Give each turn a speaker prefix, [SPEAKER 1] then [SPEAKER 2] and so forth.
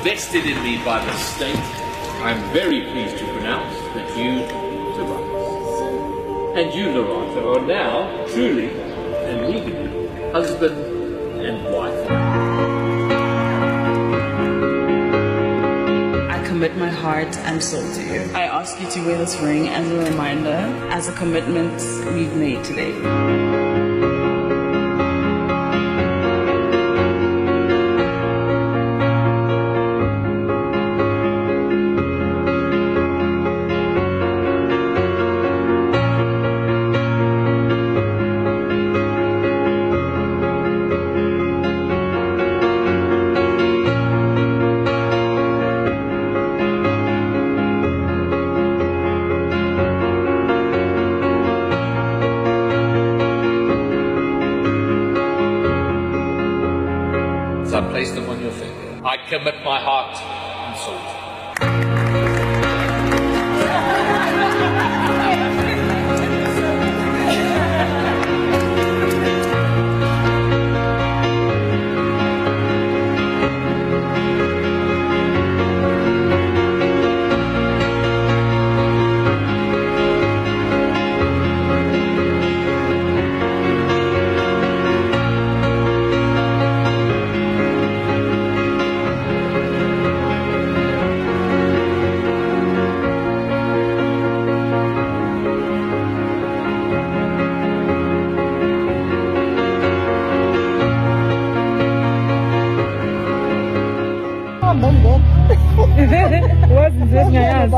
[SPEAKER 1] vested in me by the state, I am very pleased to pronounce that you, Tobias, and you, Lerato, are now truly and legally husband and wife.
[SPEAKER 2] I commit my heart and soul to you. I ask you to wear this ring as a reminder, as a commitment we've made today.
[SPEAKER 1] I place them on your finger. I commit my heart and soul to you.
[SPEAKER 3] Wasn't this nice?